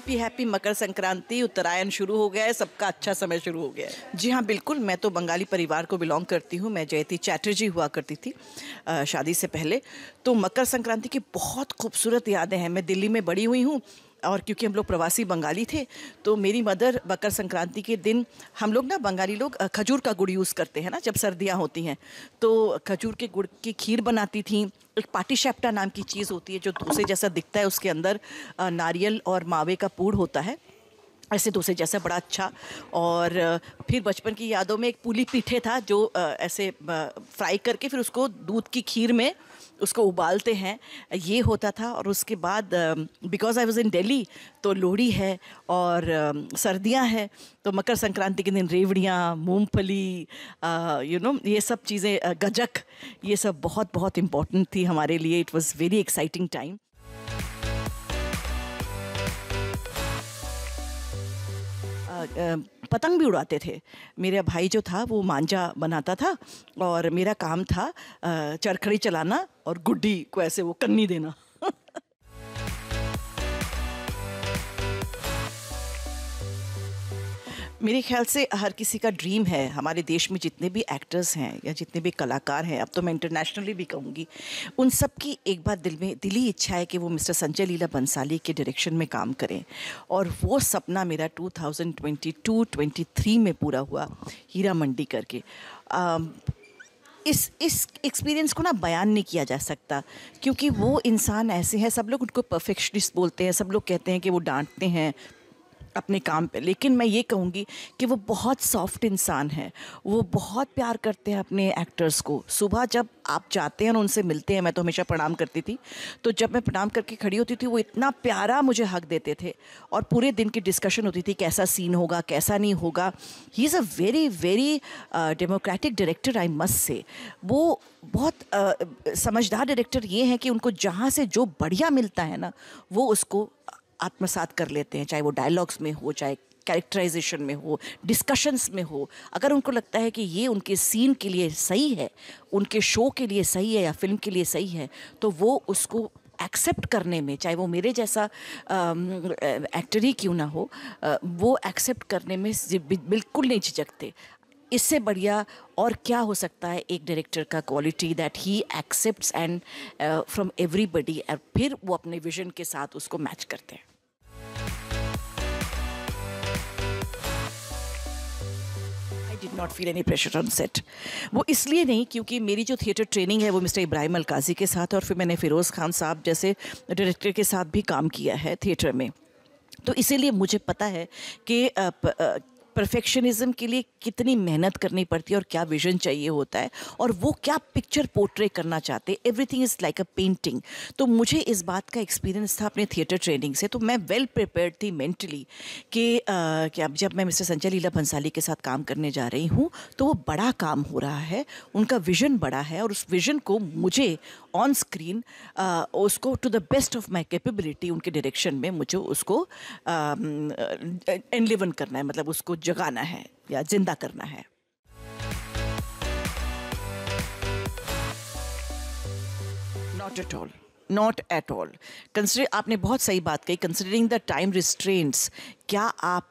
Happy happy Makar Sankranti. उत्तरायण शुरू हो गया है, सबका अच्छा समय शुरू हो गया है। जी हाँ बिल्कुल, मैं तो बंगाली परिवार को बिलोंग करती हूँ। मैं जयती चैटर्जी हुआ करती थी शादी से पहले। तो मकर संक्रांति की बहुत खूबसूरत यादें हैं। मैं दिल्ली में बड़ी हुई हूँ और क्योंकि हम लोग प्रवासी बंगाली थे तो मेरी मदर मकर संक्रांति के दिन, हम लोग ना बंगाली लोग खजूर का गुड़ यूज़ करते हैं ना जब सर्दियाँ होती हैं, तो खजूर के गुड़ की खीर बनाती थी। एक पाटीशैप्टा नाम की चीज़ होती है जो डोसे जैसा दिखता है, उसके अंदर नारियल और मावे का पूड़ होता है, ऐसे डोसे जैसा बड़ा अच्छा। और फिर बचपन की यादों में एक पुली पीठे था जो ऐसे फ्राई करके फिर उसको दूध की खीर में उसको उबालते हैं, ये होता था। और उसके बाद because I was in Delhi तो लोहड़ी है और सर्दियां हैं, तो मकर संक्रांति के दिन रेवड़ियाँ, मूंगफली, ये सब चीज़ें, गजक, ये सब बहुत बहुत इम्पोर्टेंट थी हमारे लिए। It was very exciting time. पतंग भी उड़ाते थे। मेरा भाई जो था वो मांझा बनाता था और मेरा काम था चरखड़ी चलाना और गुड्डी को ऐसे वो कन्नी देना। मेरे ख्याल से हर किसी का ड्रीम है, हमारे देश में जितने भी एक्टर्स हैं या जितने भी कलाकार हैं, अब तो मैं इंटरनेशनली भी कहूँगी, उन सब की एक बार दिल में दिली इच्छा है कि वो मिस्टर संजय लीला बंसाली के डायरेक्शन में काम करें। और वो सपना मेरा 2022-23 में पूरा हुआ, हीरा मंडी करके। इस एक्सपीरियंस को ना बयान नहीं किया जा सकता, क्योंकि वो इंसान ऐसे हैं, सब लोग उनको परफेक्शनिस्ट बोलते हैं, सब लोग कहते हैं कि वो डांटते हैं अपने काम पे, लेकिन मैं ये कहूँगी कि वो बहुत सॉफ्ट इंसान है। वो बहुत प्यार करते हैं अपने एक्टर्स को। सुबह जब आप जाते हैं और उनसे मिलते हैं, मैं तो हमेशा प्रणाम करती थी, तो जब मैं प्रणाम करके खड़ी होती थी वो इतना प्यारा मुझे हक देते थे और पूरे दिन की डिस्कशन होती थी कैसा सीन होगा, कैसा नहीं होगा। He is a very very democratic director, I must say. वो बहुत समझदार डायरेक्टर ये हैं कि उनको जहाँ से जो बढ़िया मिलता है ना, वो उसको आत्मसात कर लेते हैं, चाहे वो डायलॉग्स में हो, चाहे कैरेक्टराइजेशन में हो, डिस्कशंस में हो। अगर उनको लगता है कि ये उनके सीन के लिए सही है, उनके शो के लिए सही है या फिल्म के लिए सही है, तो वो उसको एक्सेप्ट करने में, चाहे वो मेरे जैसा एक्टर ही क्यों ना हो, वो एक्सेप्ट करने में बिल्कुल नहीं झिझकते। इससे बढ़िया और क्या हो सकता है एक डायरेक्टर का quality, that he accepts and from everybody, और फिर वो अपने विजन के साथ उसको मैच करते हैं। Did not feel any pressure on set. वो इसलिए नहीं क्योंकि मेरी जो थिएटर ट्रेनिंग है वो मिस्टर इब्राहिम अलकाजी के साथ, और फिर मैंने फिरोज़ खान साहब जैसे डायरेक्टर के साथ भी काम किया है थिएटर में, तो इसीलिए मुझे पता है कि परफेक्शनिज्म के लिए कितनी मेहनत करनी पड़ती है और क्या विजन चाहिए होता है और वो क्या पिक्चर पोर्ट्रे करना चाहते हैं। Everything is like a painting. तो मुझे इस बात का एक्सपीरियंस था अपने थिएटर ट्रेनिंग से, तो मैं वेल प्रिपेयर्ड थी मेंटली कि क्या जब मैं मिस्टर संजय लीला भंसाली के साथ काम करने जा रही हूँ तो वो बड़ा काम हो रहा है, उनका विजन बड़ा है और उस विजन को मुझे ऑन स्क्रीन उसको to the best of my capability उनके डायरेक्शन में मुझे उसको एनलिवन करना है, मतलब उसको जगाना है या जिंदा करना है। Not at all, not at all. Consider, आपने बहुत सही बात कही, कंसिडरिंग द टाइम रिस्ट्रेंट्स, क्या आप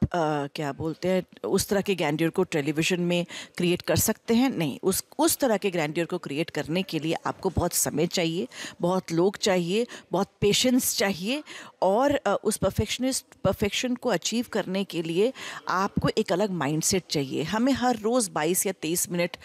क्या बोलते हैं उस तरह के ग्रैंडियर को टेलीविज़न में क्रिएट कर सकते हैं? नहीं, उस तरह के ग्रैंडियर को क्रिएट करने के लिए आपको बहुत समय चाहिए, बहुत लोग चाहिए, बहुत पेशेंस चाहिए, और उस परफेक्शन को अचीव करने के लिए आपको एक अलग माइंडसेट चाहिए। हमें हर रोज़ 22 या 23 मिनट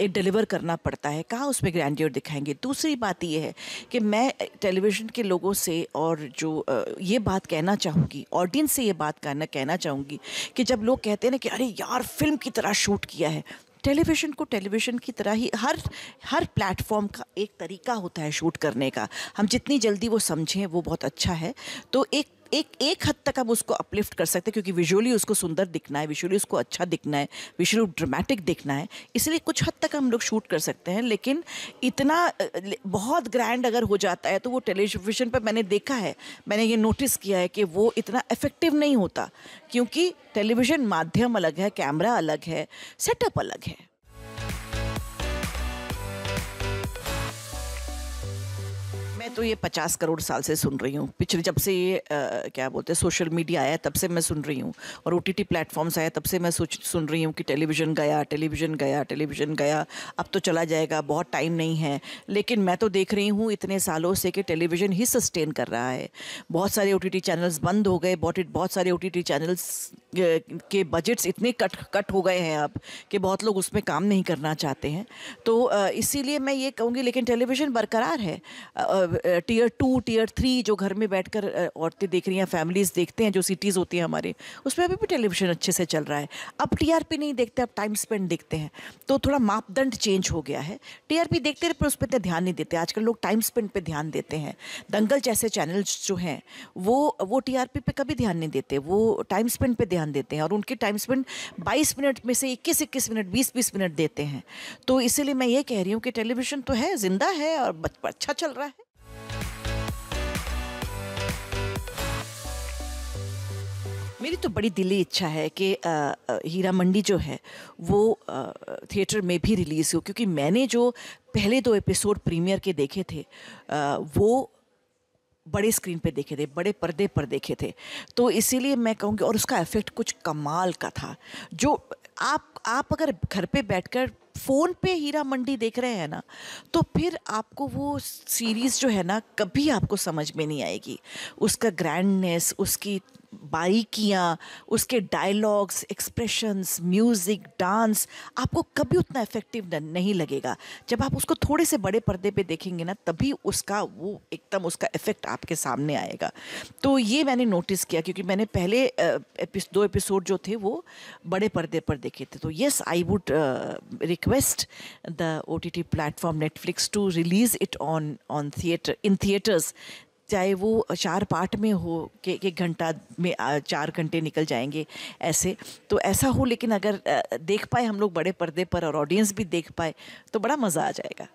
डिलीवर करना पड़ता है, कहाँ उसमें ग्रैंडियर दिखाएंगे। दूसरी बात ये है कि मैं टेलीविज़न के लोगों से और जो ये बात कहना चाहूँगी, ऑडियंस से ये बात कहना चाहूँगी कि जब लोग कहते हैं ना कि अरे यार फिल्म की तरह शूट किया है, टेलीविज़न को टेलीविज़न की तरह ही हर प्लेटफॉर्म का एक तरीका होता है शूट करने का। हम जितनी जल्दी वो समझें वो बहुत अच्छा है। तो एक हद तक हम उसको अपलिफ्ट कर सकते हैं क्योंकि विजुअली उसको सुंदर दिखना है, विजुअली उसको अच्छा दिखना है, विजुअली ड्रामेटिक दिखना है, इसलिए कुछ हद तक हम लोग शूट कर सकते हैं। लेकिन इतना बहुत ग्रैंड अगर हो जाता है तो वो टेलीविज़न पर मैंने देखा है, मैंने ये नोटिस किया है कि वो इतना इफ़ेक्टिव नहीं होता, क्योंकि टेलीविज़न माध्यम अलग है, कैमरा अलग है, सेटअप अलग है। मैं मैं तो ये 50 करोड़ साल से सुन रही हूँ, पिछले जब से ये क्या बोलते हैं सोशल मीडिया आया तब से मैं सुन रही हूँ, और ओटीटी प्लेटफॉर्म्स आया तब से मैं सुन रही हूँ कि टेलीविज़न गया, टेलीविज़न गया, टेलीविज़न गया, अब तो चला जाएगा, बहुत टाइम नहीं है। लेकिन मैं तो देख रही हूँ इतने सालों से कि टेलीविज़न ही सस्टेन कर रहा है। बहुत सारे ओटीटी चैनल्स बंद हो गए, बहुत सारे ओटीटी चैनल्स के बजट्स इतने कट हो गए हैं अब कि बहुत लोग उसमें काम नहीं करना चाहते हैं। तो इसीलिए मैं ये कहूँगी, लेकिन टेलीविज़न बरकरार है। टियर 2, टियर 3 जो घर में बैठकर औरतें देख रही हैं, फैमिलीज़ देखते हैं, जो सिटीज़ होती हैं हमारे, उसमें अभी भी टेलीविज़न अच्छे से चल रहा है। अब टीआरपी नहीं देखते, अब टाइम स्पेंड देखते हैं, तो थोड़ा मापदंड चेंज हो गया है। टीआरपी देखते हैं पर उस पर इतना ध्यान नहीं देते, आजकल लोग टाइम स्पेंड पे ध्यान देते हैं। दंगल जैसे चैनल्स जो हैं वो टीआरपी पे कभी ध्यान नहीं देते, वो टाइम स्पेंड पे ध्यान देते हैं, और उनके टाइम स्पेंड 22 मिनट में से 21-21 मिनट, 20-20 मिनट देते हैं। तो इसीलिए मैं ये कह रही हूँ कि टेलीविज़न तो है, जिंदा है और अच्छा चल रहा है। मेरी तो बड़ी दिली इच्छा है कि हीरा मंडी जो है वो थिएटर में भी रिलीज़ हो, क्योंकि मैंने जो पहले 2 एपिसोड प्रीमियर के देखे थे वो बड़े स्क्रीन पे देखे थे, बड़े पर्दे पर देखे थे। तो इसीलिए मैं कहूँगी, और उसका इफ़ेक्ट कुछ कमाल का था। जो आप अगर घर पे बैठकर फ़ोन पे हीरा मंडी देख रहे हैं ना, तो फिर आपको वो सीरीज़ जो है ना कभी आपको समझ में नहीं आएगी। उसका ग्रैंडनेस, उसकी बारीकियाँ, उसके डायलॉग्स, एक्सप्रेशंस, म्यूज़िक, डांस आपको कभी उतना इफ़ेक्टिव नहीं लगेगा। जब आप उसको थोड़े से बड़े पर्दे पे देखेंगे ना, तभी उसका वो एकदम उसका इफ़ेक्ट आपके सामने आएगा। तो ये मैंने नोटिस किया, क्योंकि मैंने पहले 2 एपिसोड जो थे वो बड़े पर्दे पर देखे थे। तो yes, I would request the OTT platform Netflix to release it on theatre, in theatres, चाहे वो 4 पार्ट में हो कि 1 घंटा में 4 घंटे निकल जाएंगे ऐसे, तो ऐसा हो। लेकिन अगर देख पाए हम लोग बड़े पर्दे पर और ऑडियंस भी देख पाए तो बड़ा मज़ा आ जाएगा।